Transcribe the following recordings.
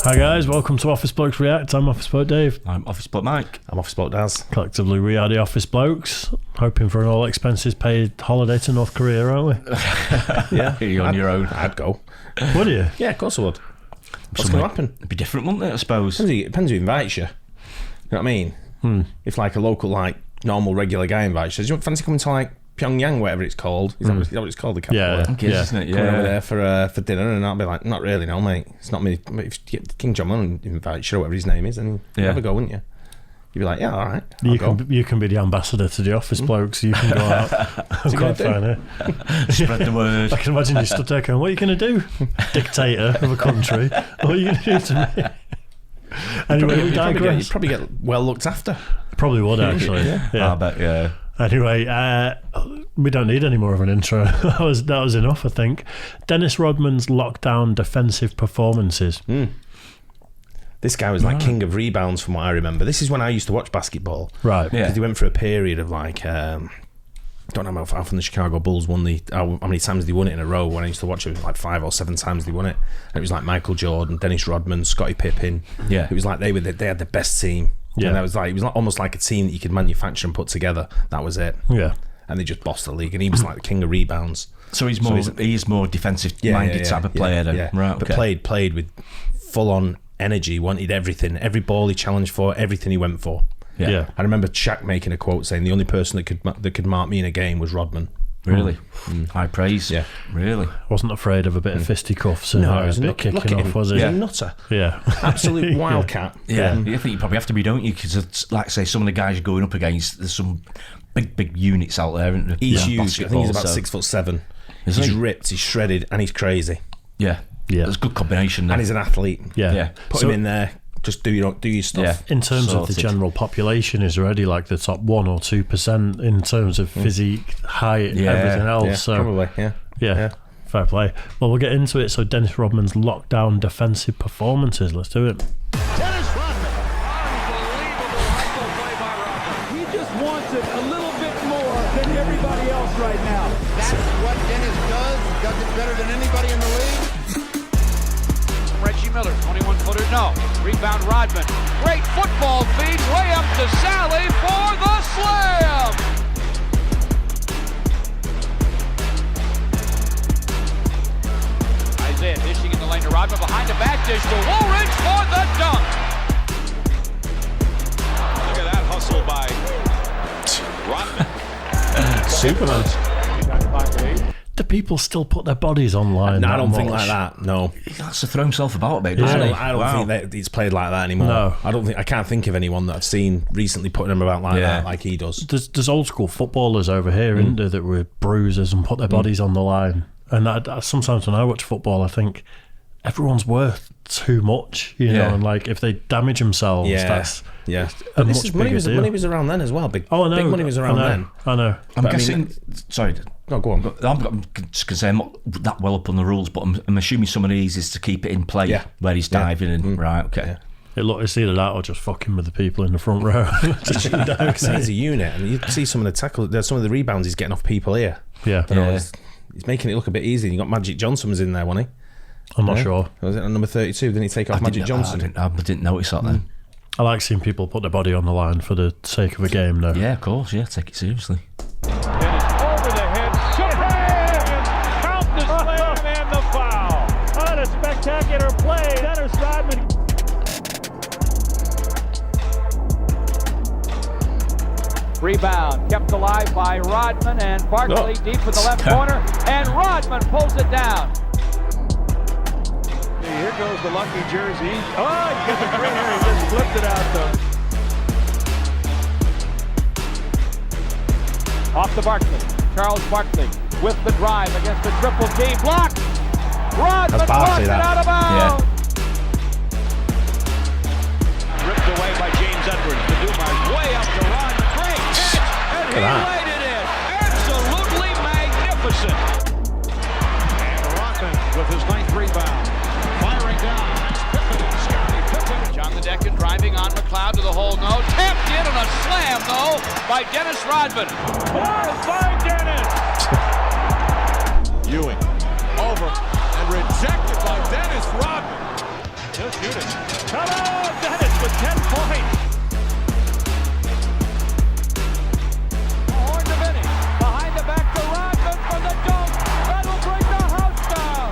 Hi guys, welcome to Office Blokes React. I'm Office Bloke Dave. I'm Office Bloke Mike. I'm Office Bloke Daz. Collectively, we are the Office Blokes, hoping for an all expenses paid holiday to North Korea, aren't we? Yeah, You're on your own. I'd go. Would you? Yeah, of course I would. What's going to happen? It'd be different, wouldn't it, I suppose? Depends who invites you. You know what I mean? If like a local, like normal, regular guy invites you, do you fancy coming to like Pyongyang, whatever it's called? Is that what it's called? The capital? Yeah, there? I guess, isn't it? Coming over there for dinner, and I'll be like, not really, no, mate. It's not me. If King Jong-un invites you, or whatever his name is, then you'd never go, wouldn't you? You'd be like, yeah, all right. You can be the ambassador to the Office Blokes. You can go out. I'm quite fine here. Spread the word. I can imagine you stood there going, what are you going to do? Dictator of a country. What are you going to do to me? Anyway, we digress. You'd probably get well looked after. Probably would, actually. I bet, yeah. Anyway, we don't need any more of an intro. that was enough, I think. Dennis Rodman's lockdown defensive performances. This guy was like king of rebounds from what I remember. This is when I used to watch basketball. Right. Yeah. Because he went through a period of like, don't know how often the Chicago Bulls won how many times they won it in a row. When I used to watch it, it was like 5 or 7 times they won it. And it was like Michael Jordan, Dennis Rodman, Scottie Pippen. Yeah. It was like they had the best team. Yeah. And it was almost like a team that you could manufacture and put together. That was it. Yeah. And they just bossed the league. And he was like the king of rebounds. So he's more defensive-minded type of player then? Yeah. Right, But okay. played with full-on energy, wanted everything. Every ball he challenged for, everything he went for. Yeah. I remember Shaq making a quote saying the only person that could mark me in a game was Rodman. Really? High praise. Yeah. Really? Wasn't afraid of a bit of fisticuffs and a bit kicking off, was he? He's a nutter. Yeah. Absolute wildcat. Yeah. I think you probably have to be, don't you? Because, like, say, some of the guys you're going up against, there's some big units out there, isn't there? He's huge. I Basketball, think he's about so. 6'7". Is He's he? ripped, he's shredded, and he's crazy. Yeah. Yeah. It's a good combination then. And he's an athlete. Yeah. Yeah. Put So- him in there. Just do your stuff. Yeah. In terms of the Sorted. general population, is already like the top 1 or 2% in terms of physique, height, Yeah. everything else. Yeah, so probably. Yeah. fair play. Well, we'll get into it. So Dennis Rodman's lockdown defensive performances. Let's do it. Dennis Rodman. Unbelievable hustle play by Rodman. He just wants it a little bit more than everybody else right now. That's what Dennis does. He does it better than anybody in the league. Reggie Miller, 21-footer, no. Rebound Rodman. Great football feed, way up to Sally for the slam. Isaiah dishing in the lane to Rodman, behind the back dish to Woolridge for the dunk. Look at that hustle by Rodman. Superman. Do people still put their bodies online? No, I that don't think much? like that. No. He has to throw himself about a bit, Yeah. doesn't he? I don't Wow. think that he's played like that anymore. No. I can't think of anyone that I've seen recently putting him about like that, like he does. There's old school footballers over here, isn't there, that were bruisers and put their bodies on the line. And I sometimes when I watch football, I think everyone's worth too much, you know, and like if they damage themselves, that's yeah. a But much bigger deal. money was around then as well. Big Oh, I know. big money was around then. I know. I'm But I guessing. mean- Sorry. No, go on. I'm just going to say I'm not that well up on the rules, but I'm assuming some of these is to keep it in play where he's diving and right, okay. It's either that or just fucking with the people in the front row. Just shoot down. Because he's a unit, and you see some of the tackles, some of the rebounds he's getting off people here. Yeah. You know, he's making it look a bit easy. You got Magic Johnson was in there, wasn't he? I'm not sure. Was it on number 32? Didn't he take off Magic Johnson? I didn't notice that then. I like seeing people put their body on the line for the sake of a game, though. Yeah, of course, take it seriously. Dennis over the head. Supreme! Count the slam and the foul. What a spectacular play. Dennis Rodman. Rebound kept alive by Rodman and Barkley deep in the left corner, and Rodman pulls it down. Here goes the lucky jersey. Oh, he gets a green here. He just flipped it out, though. Off to Barkley. Charles Barkley with the drive against the triple team. Blocked. Rodman blocks it out of bounds. Ripped away by James Edwards. The Dumas way up to Rodman. Great catch. And he laid it in. Absolutely magnificent. And Rodman with his 9th rebound. Firing down. Scottie Pippen. John the Deacon driving on McLeod to the hole. No. Tapped in on a slam, though, by Dennis Rodman. By Dennis. Ewing over and rejected by Dennis Rodman. He'll shoot it. Hello, Dennis with 10 points. Horn to Vinny. Behind the back to Rodman for the dunk. That'll break the house down.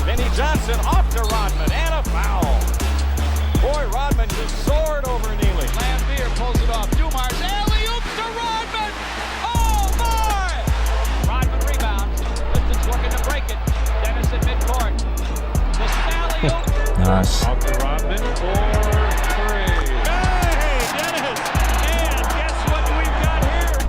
Vinny Johnson off to Rodman and a foul. Boy, Rodman just soared over Neely. Lambeer pulls it off. Dumars alley-oop to Rodman. Oh, my! Rodman rebounds. Pistons looking to break it. Dennis at midcourt. The alley-oop. Nice. Out to Rodman for 3. Hey, Dennis! And guess what we've got here?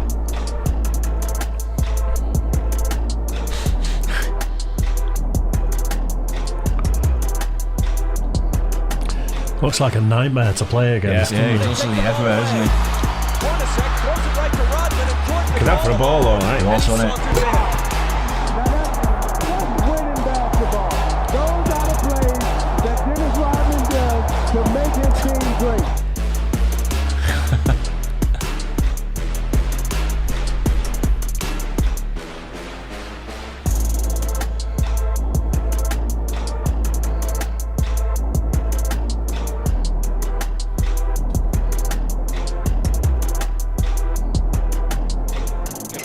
Looks like a nightmare to play against. Yeah, he does it everywhere, isn't he? Hornacek throws it right to Rodman and Jordan. Could have for a ball, all right. He was on it. Winning basketball. Those are the plays that Dennis Rodman does to make his team great.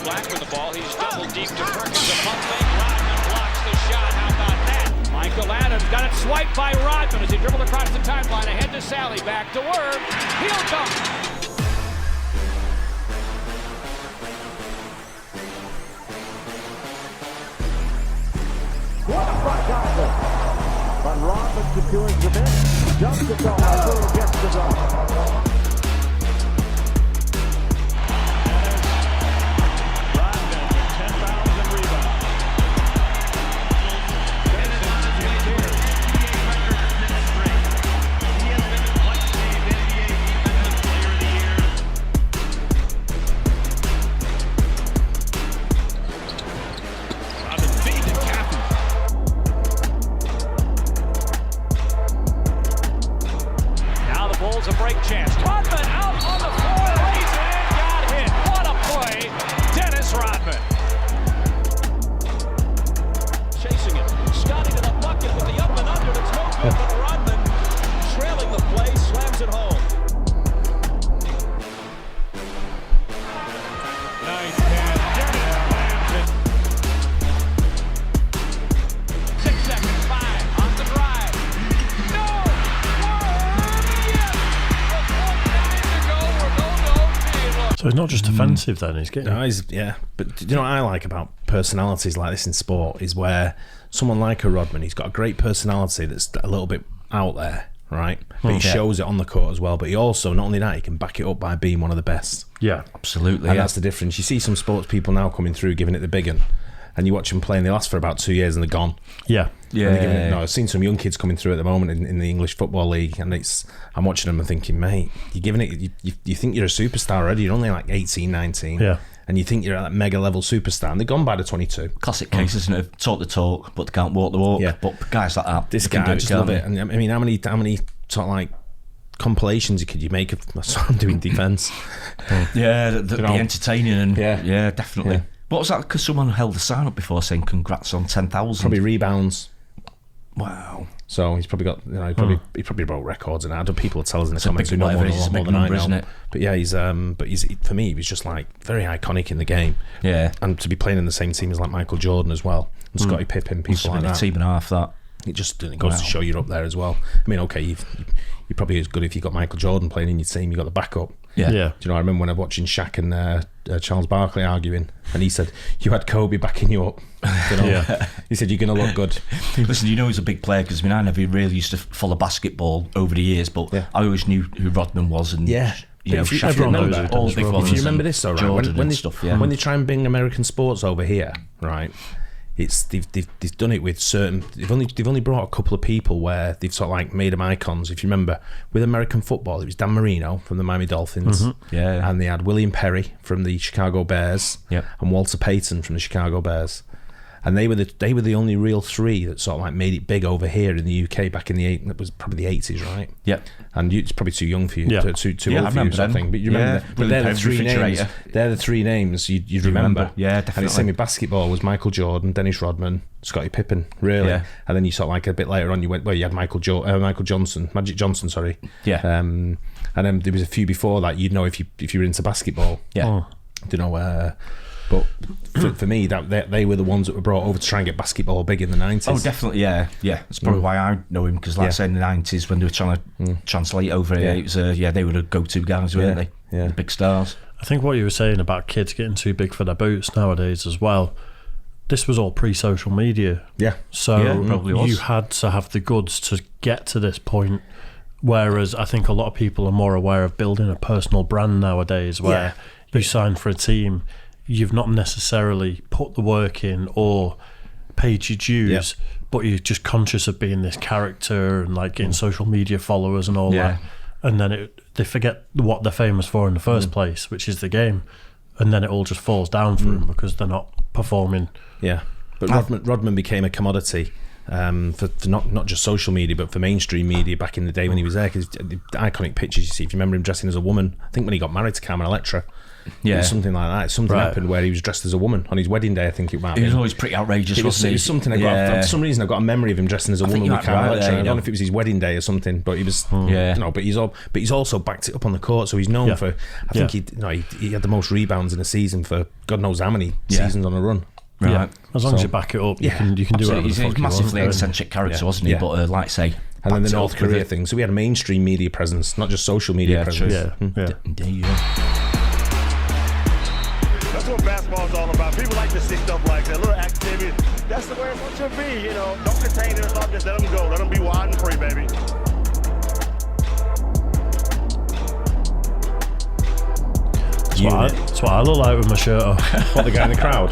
Black with the ball. He's double deep to Perkins. A pump fake. Rodman blocks the shot. How about that? Michael Adams got it swiped by Rodman as he dribbled across the timeline. Ahead to Sally. Back to Worm. He'll dunk. But Rodman secures the miss. Jumps it to Harper and gets the dunk. Rodman with 10 fouls and rebounds. Dennis on his way to his NBA record this spring. He has been a much-named NBA Defensive Player of the Year. Rodman feeds it, Captain. Now the Bulls a break chance. Rodman out on the floor, lays it in, got hit. What a play, Dennis Rodman. Chasing it, Scotty to the bucket with the up and under. It's no good, but Rodman trailing the play, slams it home. Nice pass, Dennis slams it. 6 seconds, 5 on the drive. No! So it's not just offensive then, he's getting... No, but do you know what I like about personalities like this in sport is where someone like a Rodman, he's got a great personality that's a little bit out there, right? But he shows it on the court as well. But he also, not only that, he can back it up by being one of the best. Yeah. Absolutely. And Yeah. that's the difference. You see some sports people now coming through giving it the big one, and you watch them play and they last for about 2 years and they're gone. Yeah. And they're giving it, no, I've seen some young kids coming through at the moment in the English Football League, and I'm watching them and thinking, mate, you're giving it, you think you're a superstar already, you're only like 18, 19, Yeah. and you think you're at that mega level superstar, and they're gone by the 22. Classic case, isn't it? Talk the talk, but they can't walk the walk. Yeah. But guys like that, This they can guy, do I just can't love they? it. And I mean, how many sort of like compilations could you make of I'm doing defence? Yeah, they'd be know? entertaining and Yeah. definitely. Yeah. What was that? Because someone held a sign up before saying congrats on 10,000. Probably rebounds. Wow. So he's probably got, he probably broke records, and I don't. People will tell us in the It's a comments big who know whatever it is, it's a more big than I number, know. isn't it? But yeah, he's for me, he was just like very iconic in the game. Yeah. And to be playing in the same team as like Michael Jordan as well, and Scottie Pippen, Must people have like been that. a team and a half that. It just goes to show you're up there as well. I mean, okay, you're probably as good if you got Michael Jordan playing in your team. You got the backup. Yeah. Yeah. Do you know? I remember when I was watching Shaq and Charles Barkley arguing, and he said, "You had Kobe backing you up." You know? Yeah. He said, "You're going to look good." Listen, you know he's a big player because I never really used to follow basketball over the years, but Yeah. I always knew who Rodman was and Yeah. you know, But if you Shaq remember- and all the big ones. If you remember and this, though, right? Jordan When and they, stuff, yeah. when they try and bring American sports over here, right? It's they've done it with certain. They've only brought a couple of people where they've sort of like made them icons. If you remember, with American football, it was Dan Marino from the Miami Dolphins, Yeah. and they had William Perry from the Chicago Bears, Yep. and Walter Payton from the Chicago Bears. And they were the only real three that sort of like made it big over here in the UK back in that was probably the 80s, right? Yeah. And it's probably too young for you, too old for you, sort of thing. But you remember, but they're the three names. They're the three names you'd remember. Yeah, definitely. And it's same with basketball. Was Michael Jordan, Dennis Rodman, Scottie Pippen, really? Yeah. And then you sort of like a bit later on, you had Magic Johnson, sorry. Yeah. And then there was a few before that. You'd know if you were into basketball. Yeah. But for me, that they were the ones that were brought over to try and get basketball big in the 90s. Oh, definitely, yeah. That's probably why I know him, because like I said, in the 90s, when they were trying to translate over here, it was, they were the go-to guys, weren't they? Yeah. The big stars. I think what you were saying about kids getting too big for their boots nowadays as well, this was all pre-social media. Yeah. So probably was. You had to have the goods to get to this point, whereas I think a lot of people are more aware of building a personal brand nowadays, where you sign for a team, you've not necessarily put the work in or paid your dues, but you're just conscious of being this character and like getting social media followers and all that. And then they forget what they're famous for in the first place, which is the game. And then it all just falls down for them because they're not performing. Yeah. But Rodman became a commodity for not just social media, but for mainstream media back in the day when he was there. Because the iconic pictures you see, if you remember him dressing as a woman, I think when he got married to Carmen Electra, it was something like that. Something happened where he was dressed as a woman on his wedding day. I think it might be. He was always pretty outrageous, wasn't he? It was something for some reason I've got a memory of him dressing as a woman with Carmen Electra. I don't know if it was his wedding day or something, but he was. But he's also backed it up on the court, so he's known for. I think he had the most rebounds in a season for God knows how many seasons on a run. Right. Yeah. As long as you back it up, you can do whatever the fuck you want. He's a massively eccentric character, wasn't he? But like I say, and then the North Korea thing. So we had a mainstream media presence, not just social media presence. That's what basketball's all about. People like to see stuff like that, little activity. That's the way it should be, Don't contain it, just let them go. Let them be wide and free, baby. That's what I look like with my shirt off. What, the guy in the crowd?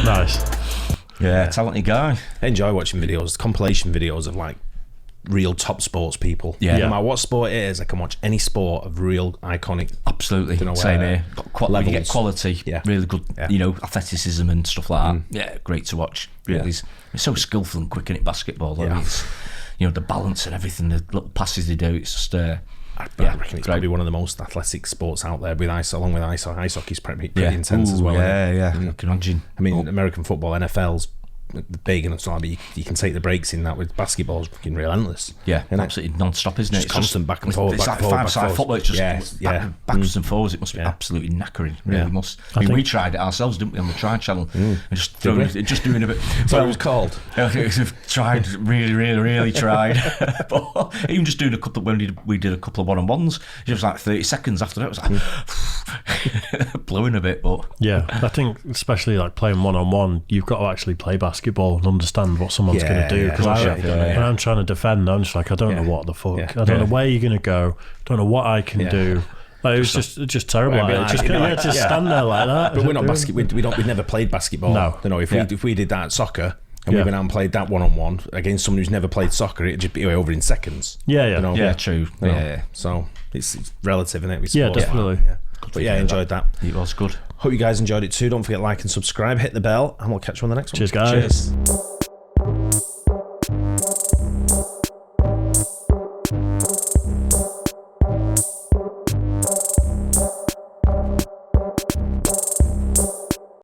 Nice. Yeah, talented guy. I enjoy watching videos, compilation videos of like real top sports people. Yeah. No matter what sport it is, I can watch any sport of real iconic. Absolutely. Same here. You get quality, really good, athleticism and stuff like that. Yeah, great to watch. Really, it's so skillful and quick in it, basketball. Though. It's, the balance and everything, the little passes they do. It's just. I reckon it's probably one of the most athletic sports out there, with along with ice hockey's pretty intense as well. Yeah, I can imagine. I mean, American football, NFL's big and stuff, but you can take the breaks in that. With basketball, it's fucking relentless. Yeah, absolutely non-stop, isn't it? It's constant back and forward. It's like five-side football. It's just backwards and forwards. It must be absolutely knackering. Really must. I mean, we tried it ourselves, didn't we, on the Try Channel? Just doing a bit. So it was called. Tried, really tried. But even just doing a couple when we did a couple of one-on-ones, it was like 30 seconds after that. It was like blowing a bit, but I think especially like playing one-on-one, you've got to actually play basketball and understand what someone's going to do. Because when I'm trying to defend, I'm just like, I don't know what the fuck. I don't know where you're going to go. Don't know what I can do. Like, it was just terrible. Just stand there like that. But we're not we'd never played basketball. No. If we did that at soccer and we went out and played that one-on-one against someone who's never played soccer, it'd just be over in seconds. True. So it's relative, isn't it? Yeah, definitely. But I enjoyed that. It was good. Hope you guys enjoyed it too. Don't forget to like and subscribe, hit the bell, and we'll catch you on the next one. Cheers, guys. Cheers.